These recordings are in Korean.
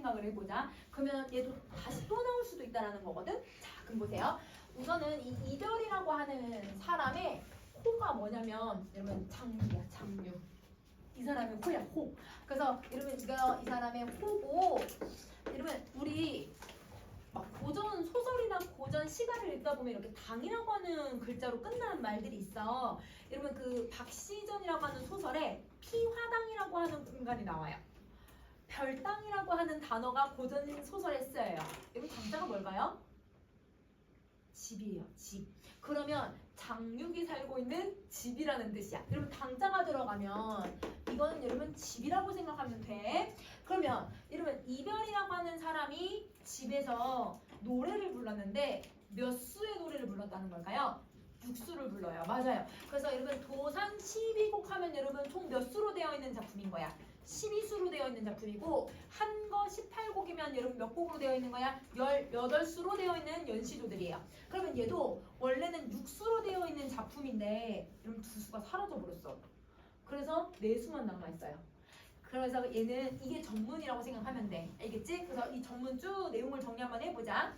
생각을 해보자. 그러면 얘도 다시 또 나올 수도 있다라는 거거든. 자, 그럼 보세요. 우선은 이 이별이라고 하는 사람의 호가 뭐냐면 여러분 장유야, 장유. 이 사람의 호야, 호. 그래서 여러분 이거 이 사람의 호고, 여러분 우리 막 고전 소설이나 고전 시가를 읽다 보면 이렇게 당이라고 하는 글자로 끝나는 말들이 있어. 여러분 그 박시전이라고 하는 소설에 피화당이라고 하는 공간이 나와요. 별당이라고 하는 단어가 고전 소설에 쓰여요. 여러분 당자가 뭘까요? 집이에요. 집. 그러면 장육이 살고 있는 집이라는 뜻이야. 여러분 당자가 들어가면 이거는 여러분 집이라고 생각하면 돼. 그러면 여러분 이별이라고 하는 사람이 집에서 노래를 불렀는데 몇 수의 노래를 불렀다는 걸까요? 6수를 불러요. 맞아요. 그래서 여러분 도산 12곡 하면 여러분 총 몇 수로 되어 있는 작품인 거야? 12수로 되어 있는 작품이고 한 거 18곡이면 여러분 몇 곡으로 되어 있는 거야? 18수로 되어 있는 연시조들이에요. 그러면 얘도 원래는 6수로 되어 있는 작품인데 여러분 2수가 사라져 버렸어. 그래서 4수만 남아있어요. 그래서 얘는 이게 전문이라고 생각하면 돼. 알겠지? 그래서 이 전문 쭉 내용을 정리 한번 해보자.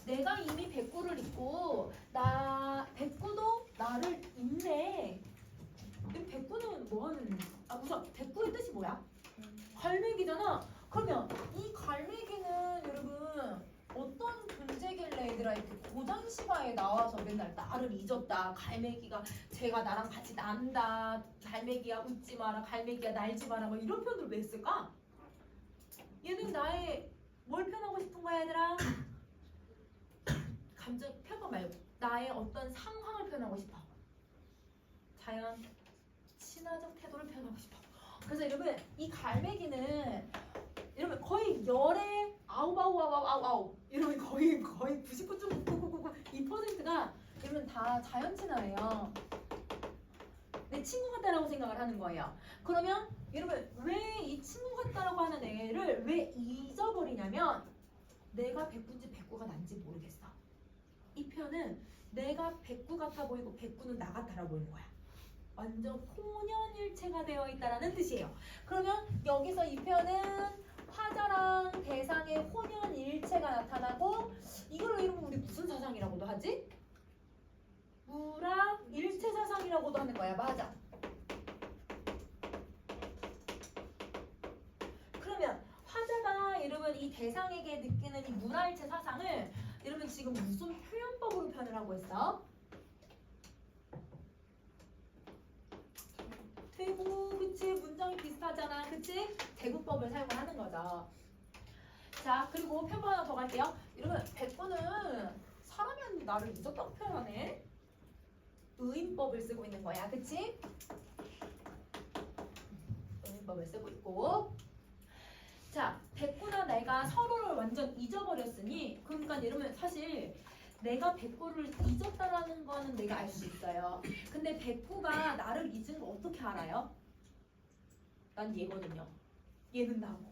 내가 이미 백구를 잊고 백구도 나를 잊네. 백구는 뭐하는? 우선 백구의 뜻이 뭐야? 갈매기잖아. 그러면 이 갈매기는 여러분 어떤 존재길래 얘들아 이렇게 고전 시가에 나와서 맨날 나를 잊었다. 갈매기가 제가 나랑 같이 난다. 갈매기야 웃지 마라. 갈매기야 날지 마라. 뭐 이런 표현을 왜 쓸까? 얘는 나의 뭘 표현하고 싶은 거야 얘들아? 감정 표현 말고 나의 어떤 상황을 표현하고 싶어. 자연 친화적 태도를 표현하고 싶어. 그래서 여러분 이 갈매기는 여러분 거의 열에 아우 여러분 거의 99.9999% 여러분 다 자연 친화예요. 내 친구 같다라고 생각을 하는 거예요. 그러면 여러분 왜 이 친구 같다라고 하는 애를 왜 잊어버리냐면 내가 백구인지 백구가 난지 모르겠어. 이 표현은 내가 백구 같아 보이고 백구는 나 같아라 보이는 거야. 완전 혼연일체가 되어 있다라는 뜻이에요. 그러면 여기서 이 표현은 화자랑 대상의 혼연일체가 나타나고 이걸로 이러면 우리 무슨 사상이라고도 하지? 무라일체 사상이라고도 하는 거야. 맞아. 그러면 화자가 여러분 이 대상에게 느끼는 이 무라일체 사상을 여러분 지금 무슨 표현법으로 표현을 하고 있어? 대구, 그치? 문장이 비슷하잖아, 그치? 대구법을 사용하는 거죠. 자, 그리고 표현 하나 더 갈게요. 여러분, 백구는 사람이 아닌 나를 잊었다고 표현하네. 의인법을 쓰고 있는 거야, 그치? 의인법을 쓰고 있고. 자, 백구나 내가 서로를 완전 잊어버렸으니, 그러니까 여러분 사실 내가 백구를 잊었다라는 거는 내가 알 수 있어요. 근데 백구가 나를 잊은 거 어떻게 알아요? 난 얘거든요. 얘는 나고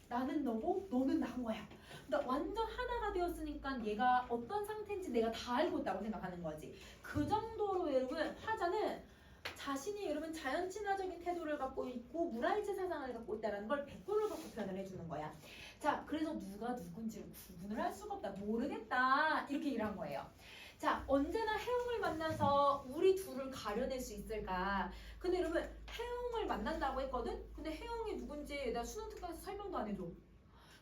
나는 너고 너는 나인 거야. 그러니까 완전 하나가 되었으니까 얘가 어떤 상태인지 내가 다 알고 있다고 생각하는 거지. 그 정도로 여러분 화자는 자신이 여러분 자연 친화적인 태도를 갖고 있고 무라일체 사상을 갖고 있다는 걸 백구를 갖고 표현을 해주는 거야. 자, 그래서 누가 누군지를 구분을 할 수가 없다. 모르겠다. 이렇게 일한 거예요. 자, 언제나 혜웅을 만나서 우리 둘을 가려낼 수 있을까? 근데 여러분 혜웅을 만난다고 했거든? 근데 혜웅이 누군지 나 수능 특강에서 설명도 안 해줘.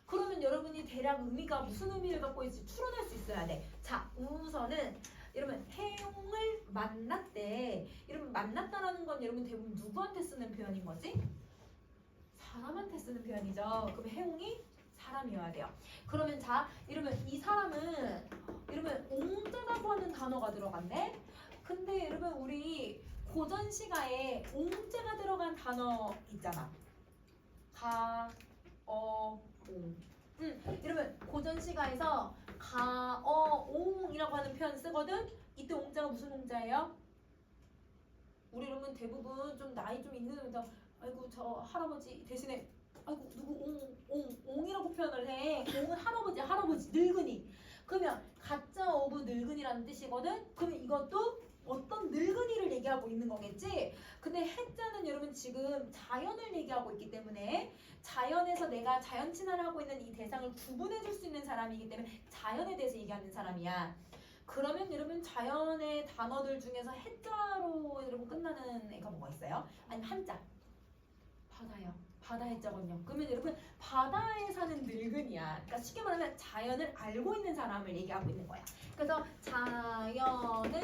그러면 여러분이 대략 의미가 무슨 의미를 갖고 있을지 추론할 수 있어야 돼. 자, 우선은 여러분 혜웅을 만났대. 여러분 만났다라는 건 여러분 대부분 누구한테 쓰는 표현인 거지? 사람한테 쓰는 표현이죠. 그럼 혜웅이 사람이어야 돼요. 그러면 자, 여러분 이 사람은 여러분 옹자라고 하는 단어가 들어갔네. 근데 여러분 우리 고전 시가에 옹자가 들어간 단어 있잖아. 가, 어, 옹. 여러분 고전 시가에서 가, 옹이라고 하는 표현 쓰거든. 이때 옹자가 무슨 옹자예요? 우리 여러분 대부분 좀 나이 좀 있는 분들 아이고 저 할아버지 대신에 아이고 누구 옹이라고 표현을 해. 옹은 할아버지 늙은이. 그러면 가짜 오브 늙은이라는 뜻이거든. 그러면 이것도 어떤 늙은이를 얘기하고 있는 거겠지. 근데 해자는 여러분 지금 자연을 얘기하고 있기 때문에 자연에서 내가 자연 친화를 하고 있는 이 대상을 구분해 줄 수 있는 사람이기 때문에 자연에 대해서 얘기하는 사람이야. 그러면 여러분 자연의 단어들 중에서 해자로 여러분 끝나는 애가 뭐가 있어요? 아니면 한자. 바다요. 바다 해자거든요. 그러면 여러분 바다에 사는 늙은이야. 그러니까 쉽게 말하면 자연을 알고 있는 사람을 얘기하고 있는 거야. 그래서 자연을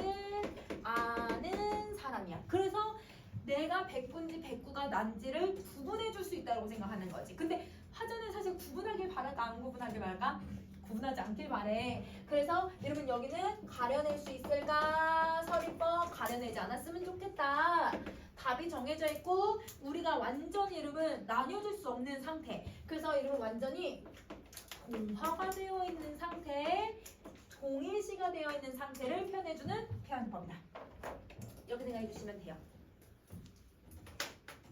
아는 사람이야. 그래서 내가 백구인지 백구가 난지를 구분해 줄 수 있다고 생각하는 거지. 근데 화전은 사실 구분하길 바랄까 안 구분하길 바랄까? 구분하지 않길 바래. 그래서 여러분 여기는 가려낼 수 있을까? 서리법 가려내지 않았으면 좋겠다. 답이 정해져 있고 우리가 완전히 여러분 나뉘어질 수 없는 상태. 그래서 여러분 완전히 동화가 되어 있는 상태, 동일시가 되어 있는 상태를 표현해주는 표현법이다. 이렇게 생각해 주시면 돼요.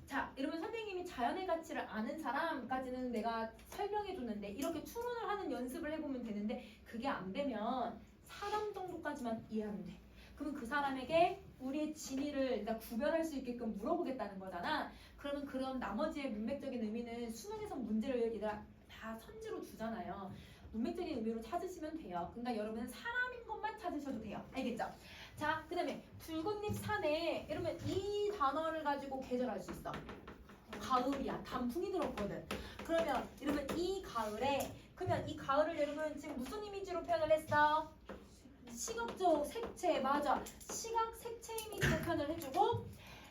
자, 여러분 선생님이 자연의 가치를 아는 사람까지는 내가 설명해 줬는데 이렇게 추론을 하는 연습을 해보면 되는데 그게 안 되면 사람 정도까지만 이해하면 돼. 그러면 그 사람에게 우리의 진위를 일단 구별할 수 있게끔 물어보겠다는 거잖아. 그러면 그런 나머지의 문맥적인 의미는 수능에서 문제를 얘들아 다 선지로 주잖아요. 문맥적인 의미로 찾으시면 돼요. 그러니까 여러분은 사람인 것만 찾으셔도 돼요. 알겠죠? 자, 그 다음에 붉은잎 산에 여러분 이 단어를 가지고 계절할 수 있어. 가을이야. 단풍이 들었거든. 그러면 여러분 이 가을에 그러면 이 가을을 여러분 지금 무슨 이미지로 표현을 했어? 시각적 색채. 맞아. 시각 색채 이미지로 표현을 해주고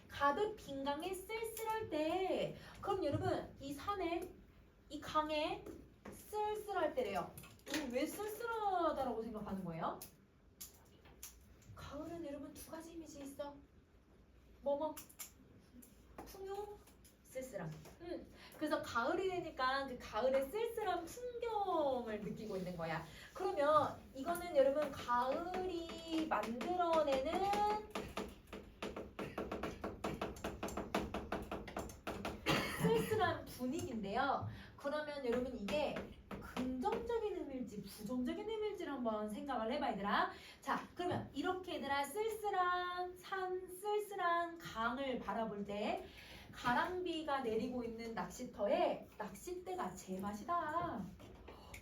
가득 빈 강에 쓸쓸할 때 그럼 여러분 이 산에 이 강에 쓸쓸할 때래요. 왜 쓸쓸하다라고 생각하는 거예요? 가을은 여러분 두 가지 이미지 있어. 뭐뭐 풍요, 쓸쓸함. 그래서 가을이 되니까 그 가을의 쓸쓸한 풍경을 느끼고 있는 거야. 그러면 이거는 여러분 가을이 만들어내는 쓸쓸한 분위기인데요. 그러면 여러분 이게 긍정적인 의미일지 부정적인 의미일지를 한번 생각을 해봐 얘들아. 자, 그러면 이렇게 얘들아 쓸쓸한 산, 쓸쓸한 강을 바라볼 때 가랑비가 내리고 있는 낚시터에 낚싯대가 제맛이다.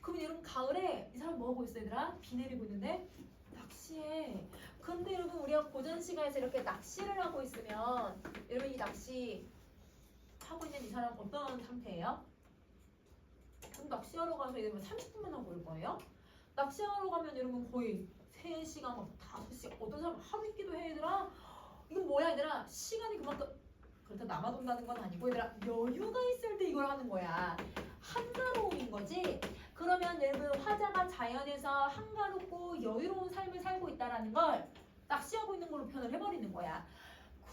그러면 여러분 가을에 이 사람 뭐 하고 있어 얘들아? 비 내리고 있는데 낚시해. 근데 여러분 우리가 고전 시간에서 이렇게 낚시를 하고 있으면 여러분 이 낚시 하고 있는 이 사람 어떤 상태예요? 그럼 낚시하러 가서 이러면 30분만 하고 올 거예요? 낚시하러 가면 여러분 거의 3시간 막 5시간 어떤 사람은 하루 있기도 해 얘들아. 이건 뭐야 얘들아? 시간이 그만큼 그렇다 남아돈다는 건 아니고 얘들아 여유가 있을 때 이걸 하는 거야. 한가로움인 거지. 그러면 여러분 화자가 자연에서 한가롭고 여유로운 삶을 살고 있다는 걸 낚시하고 있는 걸로 표현을 해버리는 거야.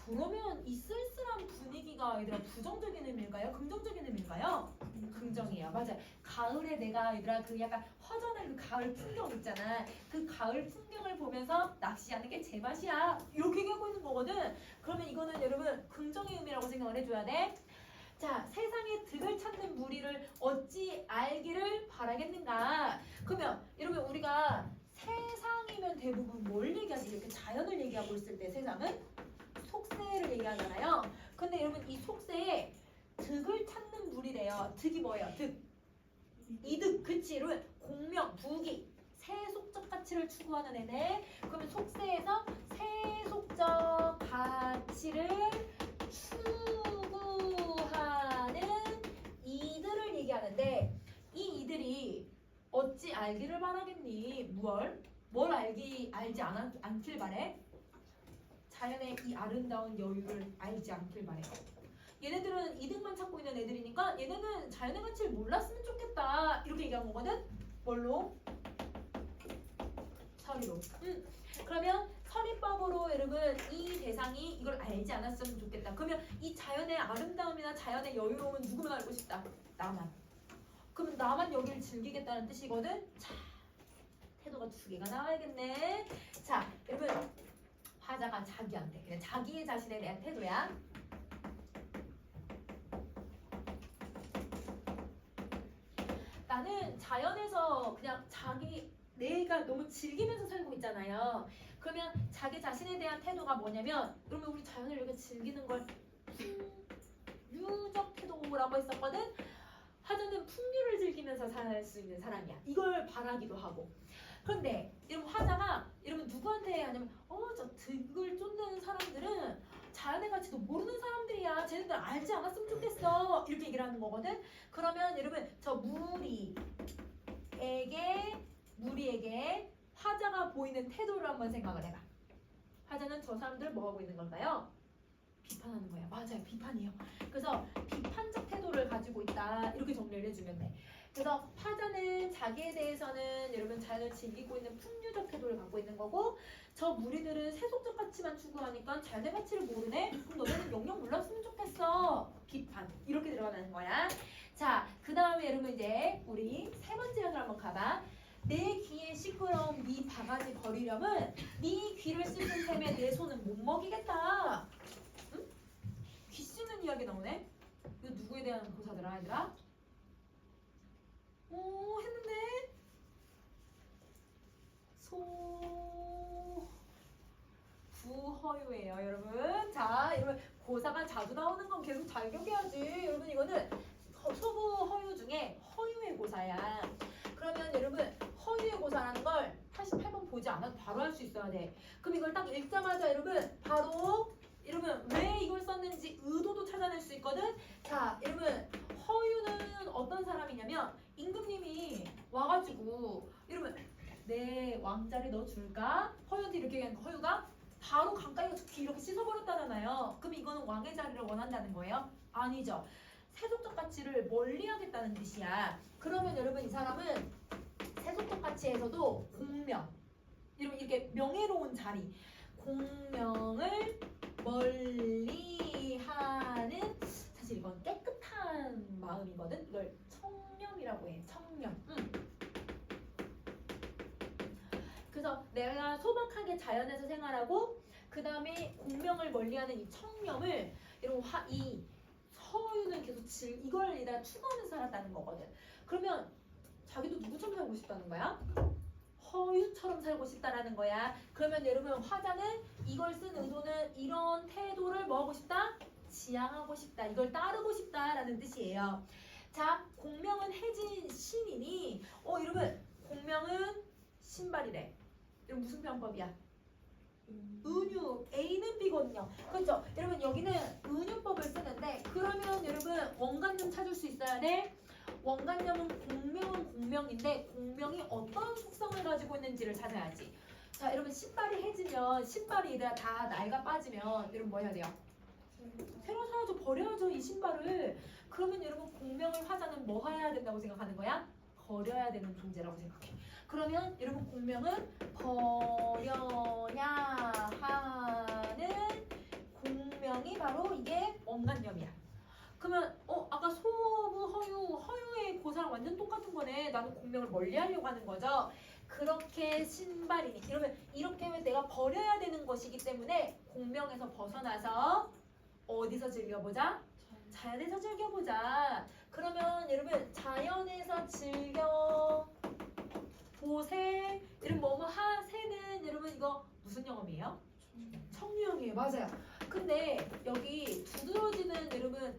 그러면 이 쓸쓸한 분위기가 얘들아 부정적인 의미일까요? 긍정적인 의미일까요? 긍정이에요. 맞아요. 가을에 내가 얘들아 그 약간 허전한 그 가을 풍경 있잖아. 그 가을 풍경을 보면서 낚시하는 게 제 맛이야. 이렇게 얘기하고 있는 거거든. 그러면 이거는 여러분 긍정의 의미라고 생각을 해줘야 돼. 자, 세상의 득을 찾는 무리를 어찌 알기를 바라겠는가? 그러면 여러분 우리가 세상이면 대부분 뭘 얘기하지? 이렇게 자연을 얘기하고 있을 때 세상은 속세를 얘기하잖아요. 근데 여러분 이 속세에 득을 찾는 무리래요. 득이 뭐예요? 득. 이득. 그치? 여러분 공명, 부귀, 세속적 가치를 추구하는 애네. 그러면 속세에서 세속적 가치를 추구하는 이들을 얘기하는데 이 이들이 어찌 알기를 바라겠니? 뭘 알지 않길 바래? 자연의 이 아름다운 여유를 알지 않길 바래. 얘네들은 이득만 찾고 있는 애들이니까 얘네는 자연의 가치를 몰랐으면 좋겠다. 이렇게 얘기한 거거든? 뭘로? 서리로. 그러면 서리법으로 여러분 이 대상이 이걸 알지 않았으면 좋겠다. 그러면 이 자연의 아름다움이나 자연의 여유로움은 누구만 알고 싶다? 나만. 그러면 나만 여기를 즐기겠다는 뜻이거든? 자, 태도가 2개가 나와야겠네. 자, 여러분 화자가 자기한테 그냥 자기의 자신에 대한 태도야. 나는 자연에서 그냥 자기 내가 너무 즐기면서 살고 있잖아요. 그러면 자기 자신에 대한 태도가 뭐냐면, 그러면 우리 자연을 이렇게 즐기는 걸 풍류적 태도라고 했었거든. 화자는 풍류를 즐기면서 살 수 있는 사람이야. 이걸 바라기도 하고. 그런데 이러면 화자가 이러면 누구한테 하냐면 저 득을 쫓는 사람들은 자연의 가치도 모르는 사람들이야. 쟤네들 알지 않았으면 좋겠어. 이렇게 얘기를 하는 거거든. 그러면 여러분 저 무리에게 화자가 보이는 태도를 한번 생각을 해봐. 화자는 저 사람들 뭐 하고 있는 걸까요? 비판하는 거야. 맞아요. 비판이에요. 그래서 비판적 태도를 가지고 있다. 이렇게 정리를 해주면 돼. 그래서 화자는 자기에 대해서는 여러분 자연을 즐기고 있는 풍류적 태도를 갖고 있는 거고, 저 무리들은 세속적 가치만 추구하니까 자연의 가치를 모르네? 그럼 너네는 영영 몰랐으면 좋겠어. 비판. 이렇게 들어가는 거야. 자, 그 다음에 여러분 이제 우리 세 번째 항을 한번 가봐. 내 귀에 시끄러운 네 바가지 버리려면 네 귀를 씻은 셈에 내 손은 못 먹이겠다. 응? 귀 씻는 이야기 나오네? 이거 누구에 대한 고사더라 얘들아? 오 했는데 부허유예요 여러분. 자 여러분 고사가 자주 나오는 건 계속 잘 기억해야지. 여러분 이거는 소부허유 중에 허유의 고사야. 그러면 여러분 허유의 고사라는 걸 88번 보지 않아도 바로 할 수 있어야 돼. 그럼 이걸 딱 읽자마자 여러분 바로 여러분 왜 이걸 썼는지 의도도 찾아낼 수 있거든. 자 여러분 허유는 어떤 사람이냐면 임금님이 와가지고 여러분 내 왕자를 너 줄까? 허유한테 이렇게 얘기하니까 허유가 바로 강가에 가서 귀 이렇게 씻어버렸다잖아요. 그럼 이거는 왕의 자리를 원한다는 거예요? 아니죠. 세속적 가치를 멀리하겠다는 뜻이야. 그러면 여러분 이 사람은 세속적 가치에서도 공명, 이렇게 명예로운 자리, 공명을 멀리하는, 사실 이건 깨끗한 마음이거든. 이걸 청렴이라고 해. 청렴. 그래서 내가 소박하게 자연에서 생활하고 그 다음에 공명을 멀리하는 이 청렴을 이 서유는 계속 이걸 내가 추구하면서 살았다는 거거든. 그러면 자기도 누구처럼 살고 싶다는 거야? 허유처럼 살고 싶다라는 거야. 그러면 여러분 화자는 이걸 쓴 의도는 이런 태도를 뭐 하고 싶다? 지향하고 싶다. 이걸 따르고 싶다라는 뜻이에요. 자, 공명은 해진 신이니 여러분 공명은 신발이래. 이건 무슨 편법이야? 은유, A는 B거든요. 그렇죠? 여러분 여기는 은유법을 쓰는데 그러면 여러분 원관념 찾을 수 있어야 돼. 원관념은 공명은 공명인데 공명이 어떤 속성을 가지고 있는지를 찾아야지. 자 여러분 신발이 해지면 신발이 다 낡아 빠지면 여러분 뭐 해야 돼요? 새로 사야죠. 버려야죠 이 신발을. 그러면 여러분 공명을 화자는 뭐 해야 된다고 생각하는 거야? 버려야 되는 존재라고 생각해. 그러면 여러분 공명은 버려야 하는 공명이 바로 이게 원관념이야. 그러면 아까 소부 허유의 고사랑 완전 똑같은 거네. 나도 공명을 멀리하려고 하는 거죠. 그렇게 신발이니 이러면 이렇게 내가 버려야 되는 것이기 때문에 공명에서 벗어나서 어디서 즐겨보자? 자연에서 즐겨보자. 그러면 여러분 자연에서 즐겨보세 이런 뭐뭐 하세는 여러분 이거 무슨 영어이에요? 청유형이에요. 맞아요. 근데 여기 두드러지는 여러분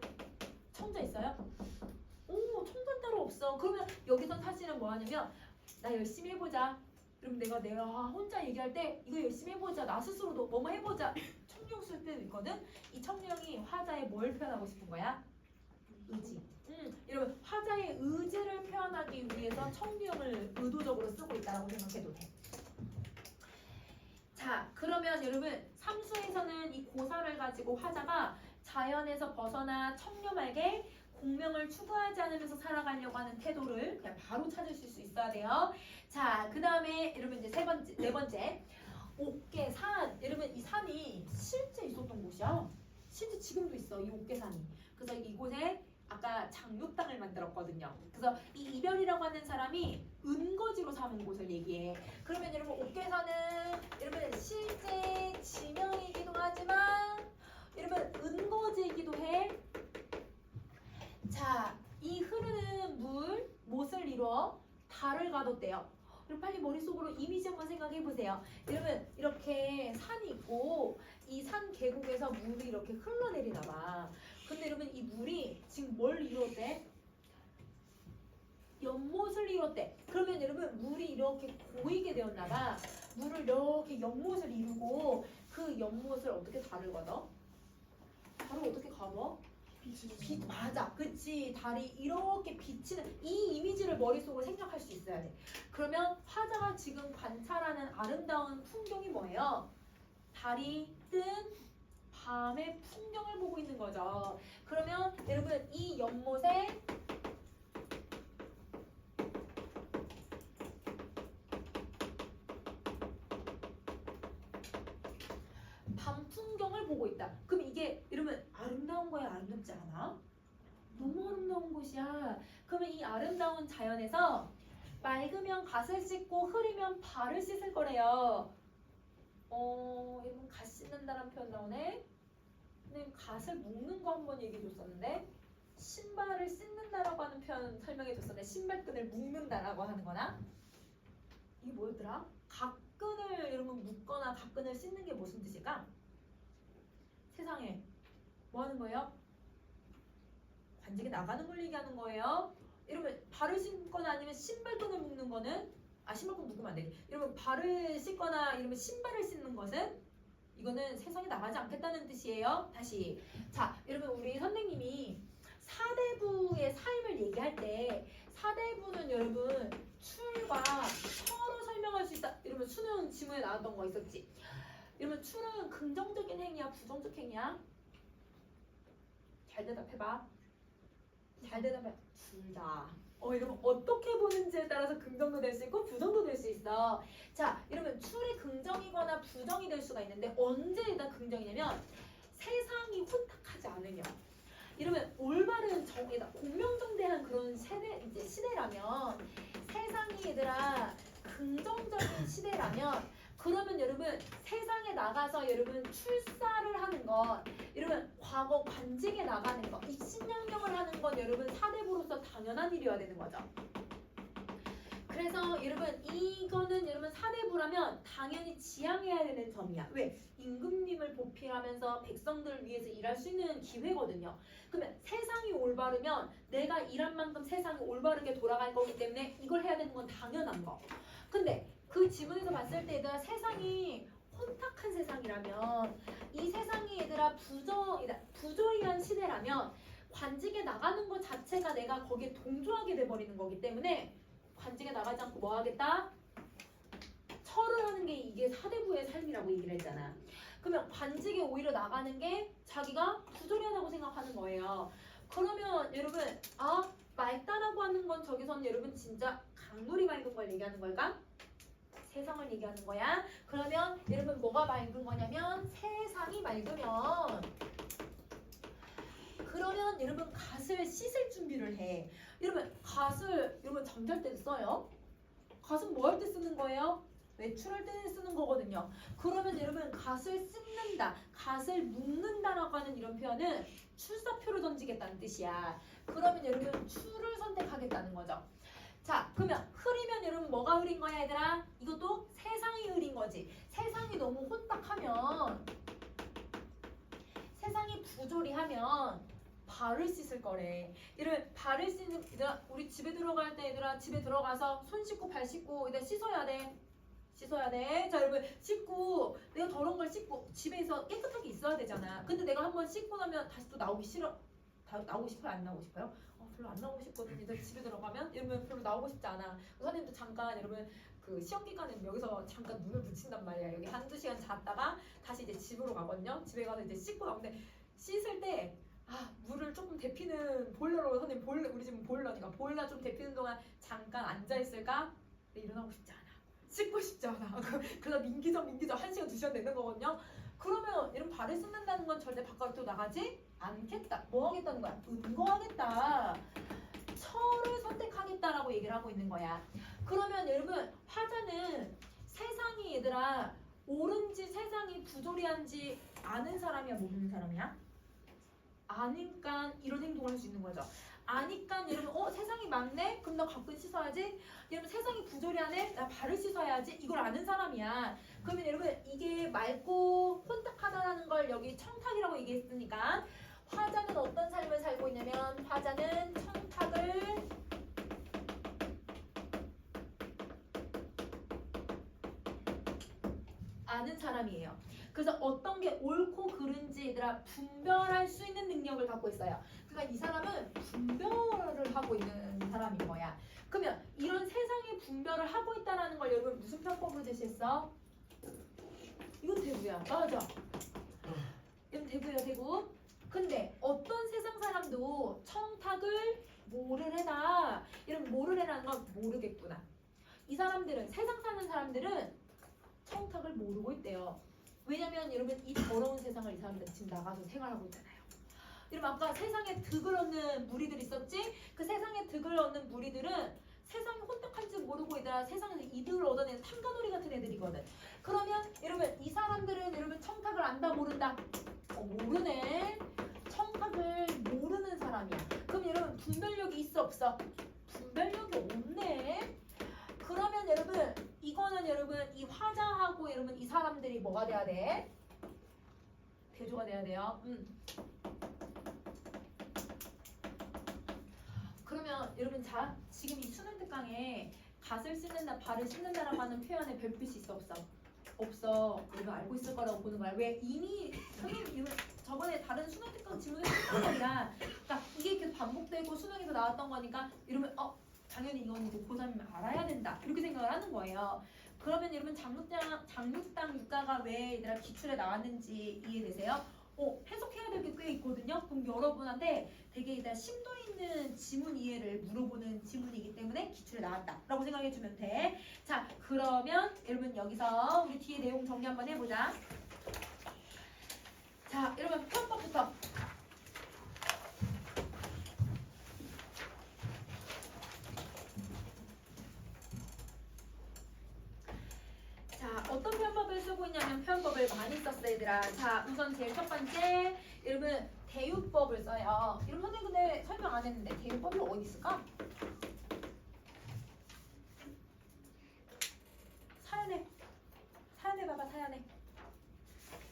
청자 있어요? 청자 따로 없어. 그러면 여기서 사실은 뭐 하냐면 나 열심히 해보자. 그럼 내가 혼자 얘기할 때 이거 열심히 해보자. 나 스스로도 뭐뭐 해보자. 청유형 쓸 때도 있거든. 이 청유형이 화자의 뭘 표현하고 싶은 거야? 의지. 여러분 화자의 의지를 표현하기 위해서 청유형을 의도적으로 쓰고 있다고 생각해도 돼. 자 그러면 여러분 삼수에서는 이 고사를 가지고 화자가 자연에서 벗어나 청렴하게 공명을 추구하지 않으면서 살아가려고 하는 태도를 그냥 바로 찾으실 수 있어야 돼요. 자 그 다음에 여러분 이제 네 번째 옥계산. 여러분 이 산이 실제 있었던 곳이야. 실제 지금도 있어 이 옥계산이. 그래서 이곳에 아까 장육당을 만들었거든요. 그래서 이 이별이라고 하는 사람이 은거지로 삼은 곳을 얘기해. 그러면 여러분 옥계산은 여러분 실제 지명이기도 하지만 여러분 은거지이기도 해. 자, 이 흐르는 못을 이루어 달을 가뒀대요. 그럼 빨리 머릿속으로 이미지 한번 생각해 보세요. 여러분 이렇게 산이 있고 이 산 계곡에서 물이 이렇게 흘러내리나 봐. 근데 여러분 이 물이 지금 뭘 이뤘대? 연못을 이뤘대. 그러면 여러분 물이 이렇게 고이게 되었나 봐. 물을 이렇게 연못을 이루고 그 연못을 어떻게 달을 걷어? 달을 어떻게 걷어? 빛 맞아. 그치. 달이 이렇게 비치는 이 이미지를 머릿속으로 생각할 수 있어야 돼. 그러면 화자가 지금 관찰하는 아름다운 풍경이 뭐예요? 달이 뜬 밤의 풍경을 보고 있는 거죠. 그러면 여러분 이 연못에 밤 풍경을 보고 있다. 그럼 이게 여러분 아름다운 거야, 아름답지 않아? 너무 아름다운 곳이야. 그러면 이 아름다운 자연에서 맑으면 갓을 씻고 흐리면 발을 씻을 거래요. 여러분 갓 씻는다라는 표현 나오네. 근데 갓을 묶는 거 한번 얘기해 줬었는데 신발을 씻는다라고 하는 표현 설명해 줬었는데 신발끈을 묶는다라고 하는 거나 이게 뭐였더라? 갓끈을 여러분 묶거나 갓끈을 씻는 게 무슨 뜻일까? 세상에 뭐 하는 거예요? 관직에 나가는 걸 얘기하는 거예요. 여러분 발을 씻거나 아니면 신발끈을 묶는 거는 신발끈 묶으면 안 돼. 여러분 발을 씻거나 이러면 신발을 씻는 것은 이거는 세상에 나가지 않겠다는 뜻이에요. 다시 자 여러분 우리 선생님이 사대부의 삶을 얘기할 때 사대부는 여러분 출과 처로 설명할 수 있다. 여러분 수능 지문에 나왔던 거 있었지. 여러분 출은 긍정적인 행위야 부정적 행위야? 잘 대답해봐. 잘 대답해. 둘 다. 여러분 어떻게 보는지에 따라서 긍정도 될 수 있고 부정도 될 수 있어. 자, 여러분 출이 긍정이거나 부정이 될 수가 있는데 언제 일단 긍정이냐면 세상이 혼탁하지 않으면. 여러분 올바른 정의다. 공명정대한 그런 시대라면 세상이 얘들아 긍정적인 시대라면 그러면 여러분 세상에 나가서 여러분 출사를 하는 것 여러분 과거 관직에 나가는 것 입신양명을 하는 건 여러분 사대부로서 당연한 일이어야 되는 거죠. 그래서 여러분 이거는 여러분 사대부라면 당연히 지향해야 되는 점이야. 왜? 임금님을 보필하면서 백성들을 위해서 일할 수 있는 기회거든요. 그러면 세상이 올바르면 내가 일한 만큼 세상이 올바르게 돌아갈 거기 때문에 이걸 해야 되는 건 당연한 거. 근데 그 지문에서 봤을 때 얘들아 세상이 혼탁한 세상이라면 이 세상이 얘들아 부조리한 시대라면 관직에 나가는 것 자체가 내가 거기에 동조하게 돼버리는 거기 때문에 관직에 나가지 않고 뭐 하겠다? 철을 하는 게 이게 사대부의 삶이라고 얘기를 했잖아. 그러면 관직에 오히려 나가는 게 자기가 부조리하다고 생각하는 거예요. 그러면 여러분 맑다라고 하는 건 저기서는 여러분 진짜 강물이 맑은 걸 얘기하는 걸까? 세상을 얘기하는 거야. 그러면 여러분 뭐가 맑은 거냐면 세상이 맑으면 그러면 여러분 갓을 씻을 준비를 해. 여러분 갓을 여러분 잠잘 때 써요. 갓은 뭐 할 때 쓰는 거예요? 외출할 때 쓰는 거거든요. 그러면 여러분 갓을 씻는다, 갓을 묶는다라고 하는 이런 표현은 출사표를 던지겠다는 뜻이야. 그러면 여러분 출을 선택하겠다는 거죠. 자, 그러면 흐리면 여러분 뭐가 흐린 거야 얘들아? 이것도 세상이 흐린 거지. 세상이 너무 혼탁하면 세상이 부조리하면 발을 씻을 거래. 이런 발을 씻는 얘들아 우리 집에 들어갈 때 얘들아 집에 들어가서 손 씻고 발 씻고 얘들아 씻어야 돼. 씻어야 돼. 자 여러분 씻고 내가 더러운 걸 씻고 집에서 깨끗하게 있어야 되잖아. 근데 내가 한번 씻고 나면 다시 또 나오기 싫어. 나오고 싶어요? 안 나오고 싶어요? 별로 안 나오고 싶거든요. 이제 집에 들어가면 여러분 별로 나오고 싶지 않아. 선생님도 잠깐 여러분 그 시험 기간에 여기서 잠깐 눈을 붙인단 말이야. 여기 한두 시간 잤다가 다시 이제 집으로 가거든요. 집에 가서 이제 씻고 나오는데 씻을 때 물을 조금 데피는 보일러로 선생님 우리 집은 보일러니까 보일러 좀 데피는 동안 잠깐 앉아 있을까? 근데 일어나고 싶지 않아. 씻고 싶지 않아. 그래서 민기적 1시간 2시간 되는 거거든요. 그러면 이런 발을 씻는다는 건 절대 바깥으로 나가지 않겠다. 뭐 하겠다는 거야? 은거하겠다. 철을 선택하겠다라고 얘기를 하고 있는 거야. 그러면 여러분 화자는 세상이 얘들아 옳은지 세상이 부조리한지 아는 사람이야 모르는 사람이야? 아니까 이런 행동을 할 수 있는 거죠. 아니까 여러분 세상이 맑네? 그럼 나 가끔 씻어야지? 여러분 세상이 부조리하네? 나 발을 씻어야지? 이걸 아는 사람이야. 그러면 여러분 이게 맑고 혼탁하다라는 걸 여기 청탁이라고 얘기했으니까 화자는 어떤 삶을 살고 있냐면 화자는 청탁을 아는 사람이에요. 그래서 어떤 게 옳고 그른지 얘들아 분별할 수 있는 능력을 갖고 있어요. 그러니까 이 사람은 분별을 하고 있는 사람인 거야. 그러면 이런 세상의 분별을 하고 있다는 걸 여러분 무슨 편법으로 제시했어? 이건 대구야. 맞아. 이건 대구야 대구. 근데 어떤 세상 사람도 청탁을 모르래다. 이런 모르래라는 건 모르겠구나. 이 사람들은 세상 사는 사람들은 청탁을 모르고 있대요. 왜냐면 여러분 이 더러운 세상을 이 사람들은 지금 나가서 생활하고 있잖아요. 여러분 아까 세상에 득을 얻는 무리들 있었지? 그 세상에 득을 얻는 무리들은 세상이 혼탁한지 모르고 있다가 세상에서 이득을 얻어내는 탐관오리 같은 애들이거든. 그러면 여러분 이 사람들은 여러분 청탁을 안다 모른다? 모르네. 청탁을 모르는 사람이야. 그럼 여러분 분별력이 있어 없어? 분별력이 없네. 그러면 여러분 이거는 여러분 이 화자하고 여러분 이 사람들이 뭐가 돼야 돼? 대조가 돼야 돼요. 그러면 여러분 자 지금 이 수능 특강에 갓을 씻는다 발을 씻는다라고 하는 표현에 별빛이 있어 없어? 없어. 여러분 알고 있을 거라고 보는 거야. 왜? 이미 선생님 저번에 다른 수능 특강 질문에 했던 거야. 그러니까 이게 계속 반복되고 수능에서 나왔던 거니까 여러분 당연히 이건 이제 고3이면 알아야 된다 이렇게 생각을 하는 거예요. 그러면 여러분 장육당 육가가 왜 얘들아 기출에 나왔는지 이해되세요? 해석해야 될 게 꽤 있거든요. 그럼 여러분한테 되게 일단 심도 있는 지문 이해를 물어보는 지문이기 때문에 기출에 나왔다라고 생각해주면 돼. 자 그러면 여러분 여기서 우리 뒤에 내용 정리 한번 해보자. 자 여러분 편법부터. 자 어떤 표현법을 쓰고 있냐면 표현법을 많이 썼어 얘들아. 자 우선 제일 첫 번째 여러분 대유법을 써요. 여러분 선생님 근데 설명 안 했는데 대유법이 어디 있을까? 사연해 봐봐 사연해.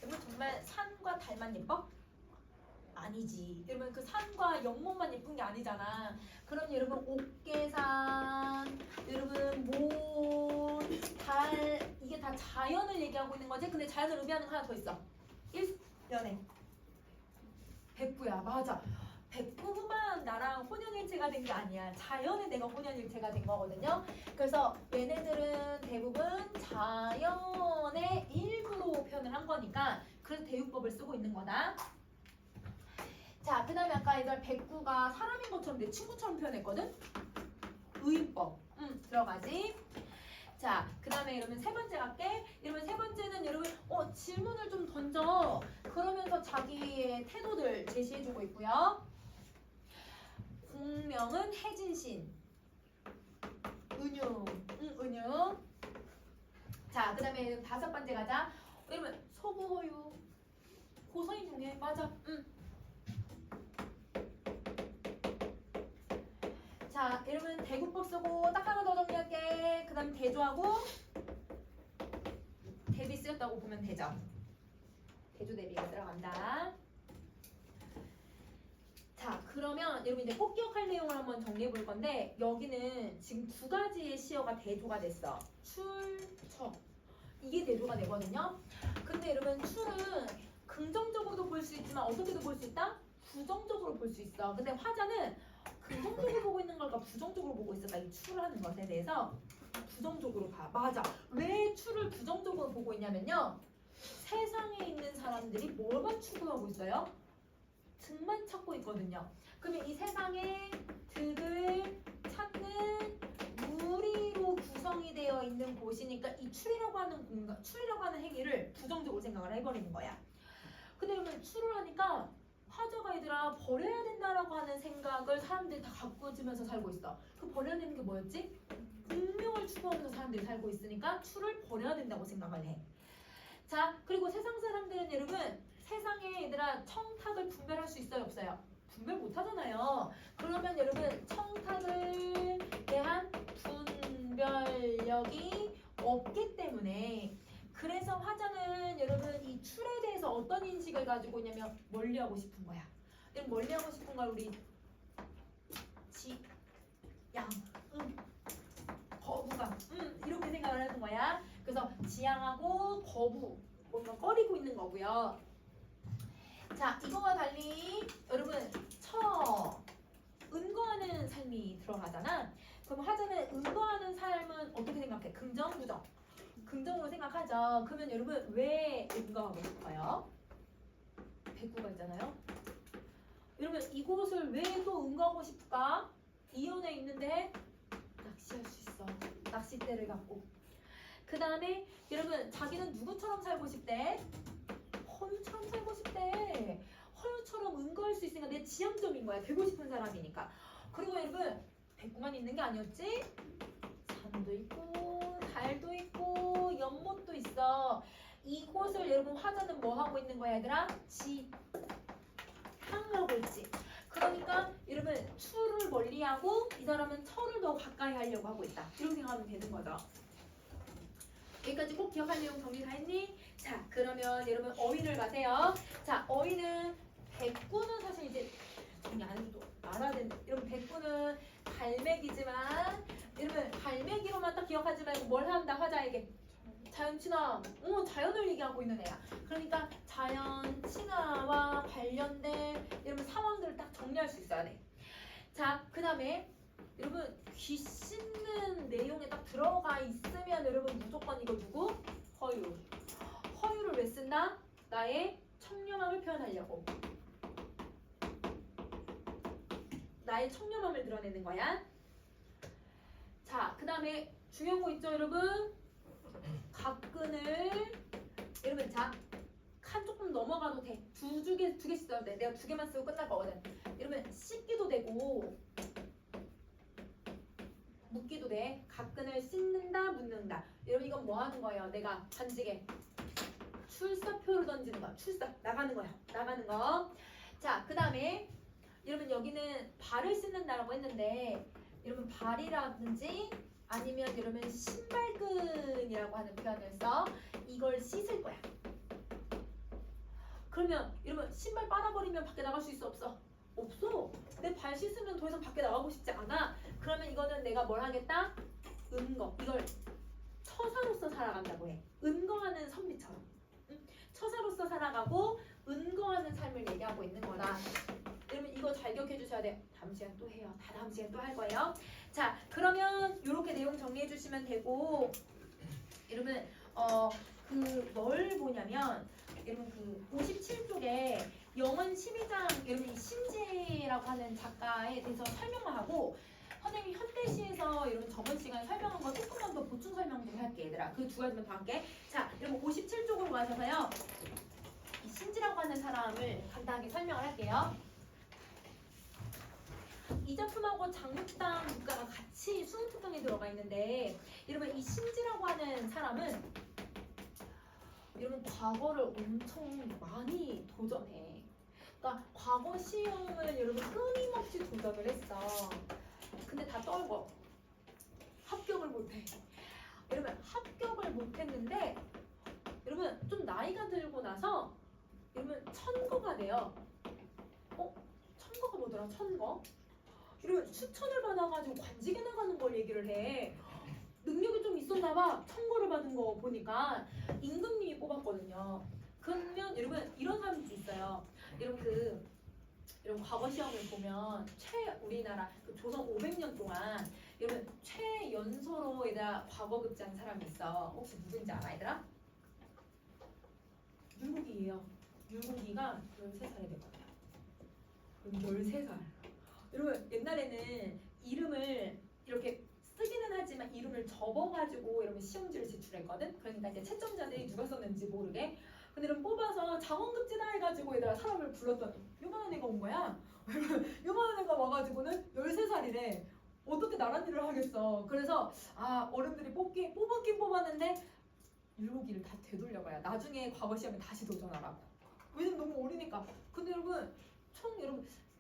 여러분 정말 산과 달만 예뻐? 아니지. 여러분 그 산과 영목만 예쁜 게 아니잖아. 그럼 여러분 옥계산, 여러분 몬, 달 이게 다 자연을 얘기하고 있는 거지. 근데 자연을 의미하는 거 하나 더 있어. 일연애. 백구야. 맞아. 백구만 나랑 혼연일체가 된 게 아니야. 자연에 내가 혼연일체가 된 거거든요. 그래서 얘네들은 대부분 자연의 일부로 표현을 한 거니까 그래서 대유법을 쓰고 있는 거다. 자, 그 다음에 아까 얘들 백구가 사람인 것처럼 내 친구처럼 표현했거든? 의법. 들어가지. 자, 그 다음에 여러분 세 번째 갈게. 여러분 세 번째는 여러분 질문을 좀 던져. 그러면서 자기의 태도들 제시해주고 있고요. 공명은 혜진신. 은유. 은유. 자, 그 다음에 다섯 번째 가자. 여러분 소부호유. 고서인 중에 맞아. 자, 여러분 대구법 쓰고 딱 하나 더 정리할게. 그 다음 대조하고 대비 쓰였다고 보면 되죠. 대조 대비가 들어간다. 자, 그러면 여러분 이제 꼭 기억할 내용을 한번 정리해 볼 건데 여기는 지금 두 가지의 시어가 대조가 됐어. 출, 척. 이게 대조가 되거든요. 근데 여러분 출은 긍정적으로도 볼 수 있지만 어떻게도 볼 수 있다? 부정적으로 볼 수 있어. 근데 화자는 긍정적으로 보고 있는 걸까 부정적으로 보고 있을까? 이 출을 하는 것에 대해서 부정적으로 봐. 맞아. 왜 출을 부정적으로 보고 있냐면요. 세상에 있는 사람들이 뭘만 추구하고 있어요? 득만 찾고 있거든요. 그러면 이 세상에 득을 찾는 무리로 구성이 되어 있는 곳이니까 이 출이라고 하는 공간, 출이라고 하는 행위를 부정적으로 생각을 해버리는 거야. 근데 여러분 출을 하니까 화자가 얘들아 버려야 된다라고 하는 생각을 사람들이 다 갖고 지면서 살고 있어. 그 버려야 되는 게 뭐였지? 공명을 추구하면서 사람들이 살고 있으니까 출을 버려야 된다고 생각을 해. 자, 그리고 세상 사람들은 여러분 세상에 얘들아 청탁을 분별할 수 있어요 없어요? 분별 못 하잖아요. 그러면 여러분 청탁을 대한 이걸 가지고 있냐면 멀리하고 싶은 거야. 그럼 멀리하고 싶은 걸 우리 지, 양, 거부감, 이렇게 생각을 하는 거야. 그래서 지향하고 거부, 뭔가 꺼리고 있는 거고요. 자, 이거와 달리 여러분 은거하는 삶이 들어가잖아. 그럼 화자는 은거하는 삶은 어떻게 생각해? 긍정, 부정? 긍정으로 생각하죠. 그러면 여러분 왜 은거하고 싶어요? 백구가 있잖아요. 여러분 이곳을 왜 또 은거하고 싶을까? 이연에 있는데 낚시할 수 있어. 낚싯대를 갖고. 그 다음에 여러분 자기는 누구처럼 살고 싶대? 허유처럼 살고 싶대. 허유처럼 은거할 수 있으니까 내 지향점인 거야. 되고 싶은 사람이니까. 그리고 여러분 백구만 있는 게 아니었지? 산도 있고 달도 있고 연못도 있어. 이곳을 여러분 화자는 뭐 하고 있는 거야 얘들아? 지향하고 있지. 그러니까 여러분 추를 멀리하고 이 사람은 철을 더 가까이 하려고 하고 있다. 이렇게 생각하면 되는 거죠. 여기까지 꼭 기억할 내용 정리 다 했니? 자, 그러면 여러분 어휘를 가세요. 자, 어휘는 백구는 사실 이제 정리 안 해도 알아야 되는데 여러분 백구는 갈매기지만 여러분 갈매기로만 딱 기억하지 말고 뭘 한다 화자에게? 자연 친화, 자연을 얘기하고 있는 애야. 그러니까 자연 친화와 관련된 여러분 상황들을 딱 정리할 수 있어야 돼. 자, 그 다음에 여러분 귀 씻는 내용에 딱 들어가 있으면 여러분 무조건 이거 누구? 허유. 허유를 왜 쓴다? 나의 청렴함을 표현하려고. 나의 청렴함을 드러내는 거야. 자, 그 다음에 중요한 거 있죠 여러분? 각근을 여러분 자 칸 조금 넘어가도 돼. 두 개씩 써도 돼. 내가 2개만 쓰고 끝날 거거든. 여러분 씻기도 되고 묻기도 돼. 각근을 씻는다, 묻는다. 여러분 이건 뭐 하는 거예요? 내가 단지게 출사표를 던지는 거야. 출사 나가는 거야. 나가는 거. 자, 그 다음에 여러분 여기는 발을 씻는다라고 했는데 여러분 발이라든지 아니면 여러분 신발끈이라고 하는 표현을 써. 이걸 씻을 거야. 그러면 여러분 신발 빨아버리면 밖에 나갈 수 있어 없어? 없어. 내 발 씻으면 더 이상 밖에 나가고 싶지 않아. 그러면 이거는 내가 뭘 하겠다? 은거. 이걸 처사로서 살아간다고 해. 은거하는 선비처럼. 응? 처사로서 살아가고 은거하는 삶을 얘기하고 있는 거다. 여러분 이거 잘 기억해 주셔야 돼요. 다음 시간 또 해요. 다 다음 시간 또 할 거예요. 자, 그러면 이렇게 내용 정리해 주시면 되고 여러분 그 뭘 보냐면 여러분 그 57쪽에 영원 12장 여러분 이 신지라고 하는 작가에 대해서 설명만 하고 선생님이 현대시에서 여러분 저번 시간에 설명한 거 조금만 더 보충 설명 좀 할게 얘들아. 그 2가지만 더 할게. 자, 여러분 57쪽으로 가셔서요. 이 신지라고 하는 사람을 간단하게 설명을 할게요. 이 작품하고 장육당 문가가 같이 수능 특강에 들어가 있는데 여러분 이 신지라고 하는 사람은 여러분 과거를 엄청 많이 도전해. 그러니까 과거 시험을 여러분 끊임없이 도전을 했어. 근데 다 떨고 합격을 못해. 여러분 합격을 못했는데 여러분 좀 나이가 들고 나서 여러분 천거가 돼요. 천거가 뭐더라? 천거? 여러분 추천을 받아가지고 관직에 나가는 걸 얘기를 해. 능력이 좀 있었나봐. 천거를 받은 거 보니까 임금님이 뽑았거든요. 그러면 여러분 이런 사람들이 있어요. 여러분 과거 시험을 보면 우리나라 그 조선 500년 동안 여러분 최연소로 얘들아 과거 급제한 사람이 있어. 혹시 누군지 알아 얘들아? 율곡이에요. 율곡이가 13살이 됐거든요. 13살. 여러분 옛날에는 이름을 이렇게 쓰기는 하지만 이름을 접어가지고 여러분 시험지를 제출했거든. 그러니까 이제 채점자들이 누가 썼는지 모르게. 근데 이름 뽑아서 장원급제다 해가지고 얘들아 사람을 불렀더니 요만한 애가 온 거야. 요만한 애가 와가지고는 13살이래. 어떻게 나란 일을 하겠어. 그래서 어른들이 뽑긴 뽑았는데 율곡이를 다 되돌려봐야 나중에 과거 시험에 다시 도전하라고. 왜냐면 너무 어리니까. 근데 여러분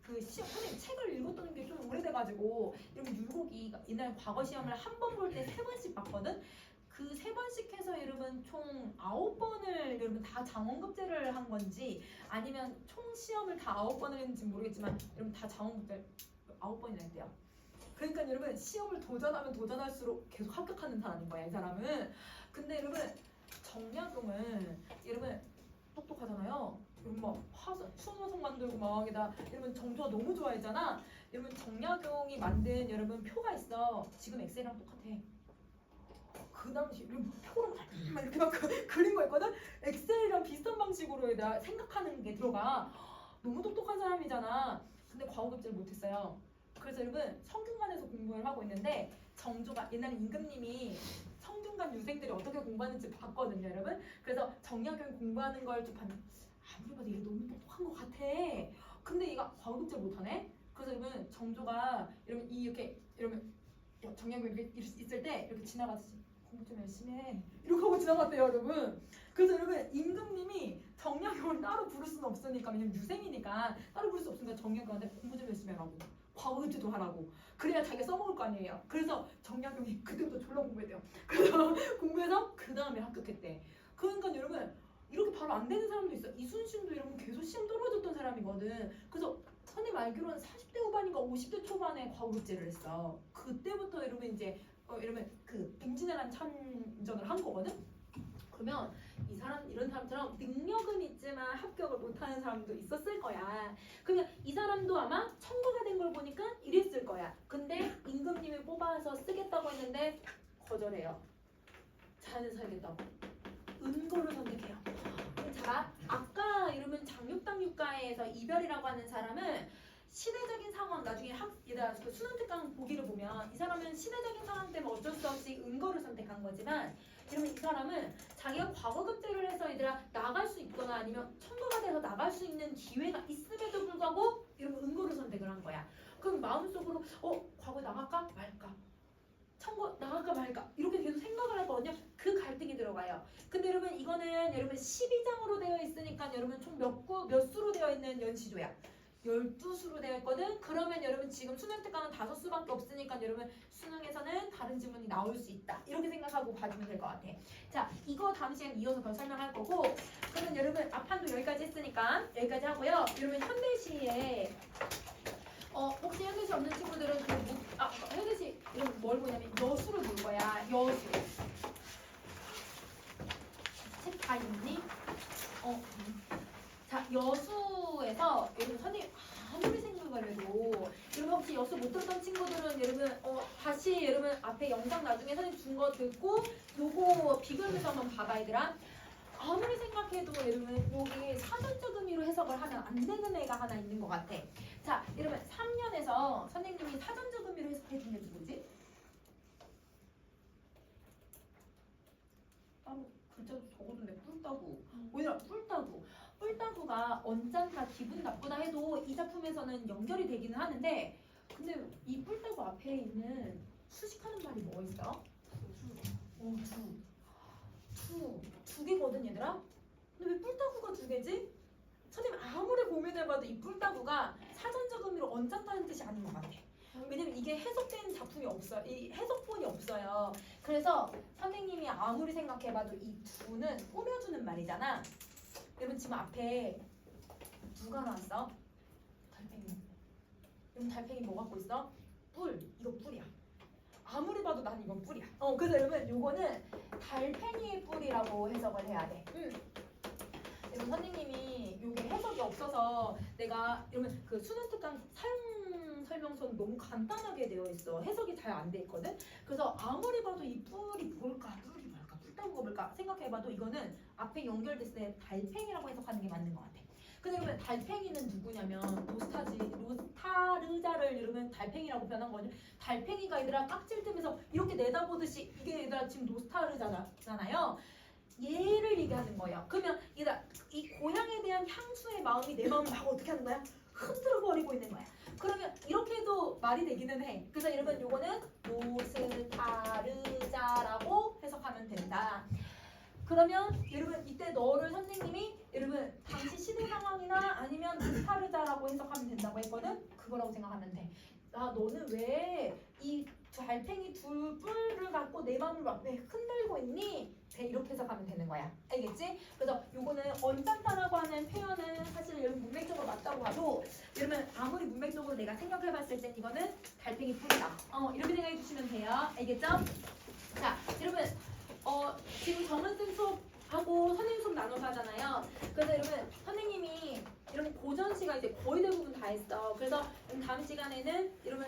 그 선생님 책을 읽었던 게 좀 오래돼가지고 여러분 율곡이 옛날 과거 시험을 한 번 볼 때 3번씩 봤거든. 그 3번씩 해서 여러분 총 9번을 여러분 다 장원급제를 한 건지 아니면 총 시험을 다 9번을 했는지 모르겠지만 여러분 다 장원급제 9번이나 했대요. 그러니까 여러분 시험을 도전하면 도전할수록 계속 합격하는 사람인 거야 이 사람은. 근데 여러분 정약용은 여러분 똑똑하잖아요. 여러분 막 수능성 만들고 막 여기다 여러분 정조가 너무 좋아했잖아. 여러분 정약용이 만든 여러분 표가 있어. 지금 엑셀이랑 똑같아. 그 당시 여러분 표로 막 이렇게 막 그린 거 있거든. 엑셀이랑 비슷한 방식으로 내가 생각하는 게 들어가. 너무 똑똑한 사람이잖아. 근데 과거급제를 못했어요. 그래서 여러분 성균관에서 공부를 하고 있는데 정조가 옛날에 임금님이 성균관 유생들이 어떻게 공부하는지 봤거든요, 여러분. 그래서 정약용 공부하는 걸 좀 봤는데 아무리 봐도 얘 너무 똑똑한 것 같아. 근데 얘가 과거급제를 못하네. 그래서 여러분 정조가 여러분 이렇게 여러분 정약용 이렇게 있을 때 이렇게 지나가듯이 공부 좀 열심히 해 이렇게 하고 지나갔대요, 여러분. 그래서 여러분 임금님이 정약용을 따로 부를 수는 없으니까 왜냐면 유생이니까 따로 부를 수 없으니까 정약용한테 공부 좀 열심히 하라고 과거급제도 하라고 그래야 자기가 써먹을 거 아니에요. 그래서 정약용이 그때부터 졸라 공부했대요. 그래서 공부해서 그 다음에 합격했대. 그러니까 여러분 이렇게 바로 안 되는 사람도 있어. 이순신도 여러분 계속 시험 떨어졌던 사람이거든. 그래서 선생님 알기로는 40대 후반인가 50대 초반에 과거급제를 했어. 그때부터 여러분 이제 여러분 그 빙진이라는 참전을 한 거거든. 그러면 이 사람 이런 사람처럼 능력은 있지만 합격을 못하는 사람도 있었을 거야. 그러면 이 사람도 아마 청구가 된 걸 보니까 이랬을 거야. 근데 임금님이 뽑아서 쓰겠다고 했는데 거절해요. 자는 살겠다고. 은고를 선택해요. 자, 아까 이러면 장육당 육가에서 이별이라고 하는 사람은 시대적인 상황 나중에 얘들아 그 수능특강 보기를 보면 이 사람은 시대적인 상황 때문에 어쩔 수 없이 은거를 선택한 거지만 이러면 이 사람은 자기가 과거급제를 해서 얘들아 나갈 수 있거나 아니면 청구가 돼서 나갈 수 있는 기회가 있음에도 불구하고 이러면 은거를 선택을 한 거야. 그럼 마음속으로 과거에 나갈까 말까 청구 나갈까 말까 이렇게 계속 생각을 하거든요. 그 갈등이 들어가요. 근데 여러분 이거는 여러분 12장으로 되어 있으니까 여러분 총 몇 수로 되어 있는 연시조야. 12수로 되어 있거든. 그러면 여러분 지금 수능 특강은 5수밖에 없으니까 여러분 수능에서는 다른 지문이 나올 수 있다. 이렇게 생각하고 봐주면 될 것 같아. 자, 이거 다음 시간에 이어서 더 설명할 거고 그러면 여러분 앞판도 여기까지 했으니까 여기까지 하고요. 여러분 현대시에 혹시 현대시 없는 친구들은 현대시 이런 뭘 보냐면 여수를 볼 거야. 여수. 책 다 있니? 자, 여수에서 여러분 선생님 아무리 생각을 해도 여러분 혹시 여수 못 들었던 친구들은 여러분 다시 여러분 앞에 영상 나중에 선생님 준 거 듣고 요거 비교해서 한번 봐봐 얘들아. 아무리 생각해도 여러분 여기 사전적 의미로 해석을 하면 안 되는 애가 하나 있는 것 같아. 자, 여러분 3년에서 선생님이 사전적 의미로 해석해 준 게 누구지? 글자도 적어둔데 뿔따구. 오히려 뿔따구. 뿔따구가 언짢다, 기분 나쁘다 해도 이 작품에서는 연결이 되기는 하는데 근데 이 뿔따구 앞에 있는 수식하는 말이 뭐가 있어? 두 개거든 얘들아? 근데 왜 뿔따구가 2개지? 선생님 아무리 고민해봐도 이 뿔따구가 사전적 의미로 언짢다는 뜻이 아닌 것 같아. 왜냐면 이게 해석된 작품이 없어요. 이 해석본이 없어요. 그래서 선생님이 아무리 생각해봐도 이 두는 꾸며주는 말이잖아. 여러분 지금 앞에 누가 나왔어? 달팽이. 여러분 달팽이 뭐 갖고 있어? 뿔. 이거 뿔이야. 아무리 봐도 난 이건 뿔이야. 그래서 여러분 요거는 달팽이의 뿔이라고 해석을 해야 돼. 여러분 선생님이 요게 해석이 없어서 내가 여러분 그 수능특강 사용 설명서는 너무 간단하게 되어 있어. 해석이 잘 안 돼 있거든. 그래서 아무리 봐도 이 뿔이 뭘까? 뿔이 뭘까? 뿔따구가 뭘까? 생각해봐도 이거는 앞에 연결됐을 때 달팽이라고 해석하는 게 맞는 것 같아. 근데 여러분 달팽이는 누구냐면 로스타르자를 여러분 달팽이라고 변한 거죠. 달팽이가 얘들아 깍질 틈에서 이렇게 내다보듯이 이게 얘들아 지금 노스타르자잖아요. 얘를 얘기하는 거예요. 그러면 얘들아 이 고향에 대한 향수의 마음이 내 마음을 막 어떻게 하는 거야? 흔들어 버리고 있는 거야. 그러면 이렇게 해도 말이 되기는 해. 그래서 여러분 요거는 노스타르자라고 해석하면 된다. 그러면 여러분 이때 너를 선생님이 여러분 당시 시대 상황이나 아니면 노스타르자라고 해석하면 된다고 했거든. 그거라고 생각하면 돼. 너는 왜 이 달팽이 뿔을 갖고 내 마음을 막 왜 흔들고 있니? 네, 이렇게 해석하면 되는 거야. 알겠지? 그래서 요거는 언짢다라고 하는 표현은 사실 여러분 문맥적으로 맞다고 봐도 여러분 아무리 문맥적으로 내가 생각해봤을 땐 이거는 달팽이 뿌리다. 이렇게 생각해 주시면 돼요. 알겠죠? 자, 여러분 지금 정은쌤 수업하고 선생님 수업 나눠서 하잖아요. 그래서 여러분 선생님이 여러분 고전 시간 이제 거의 대부분 다 했어. 그래서 여러분 다음 시간에는 여러분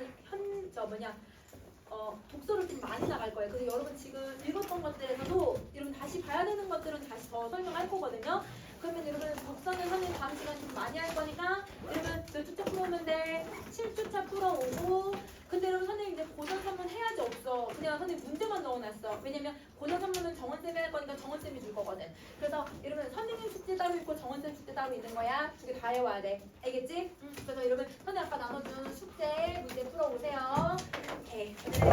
독서를 좀 많이 나갈 거예요. 그래서 여러분 지금 읽었던 것들에서도 여러분 다시 봐야 되는 것들은 다시 더 설명할 거거든요. 그러면 여러분 독서는 선생님 다음 시간에 좀 많이 할 거니까 여러분 몇 주차 풀어오면 돼? 7주차 풀어오고 근데 여러분 선생님 이제 고전 3문 해야지 없어. 그냥 선생님 문제만 넣어놨어. 왜냐면 고전 3문은 정원쌤이 할 거니까 정원쌤이 줄 거거든. 그래서 여러분 선생님 숙제 따로 있고 정원쌤 숙제 따로 있는 거야. 두 개 다 해와야 돼. 알겠지? 그래서 여러분 선생님 아까 나눠준 숙제 문제 풀어오세요. 오케이.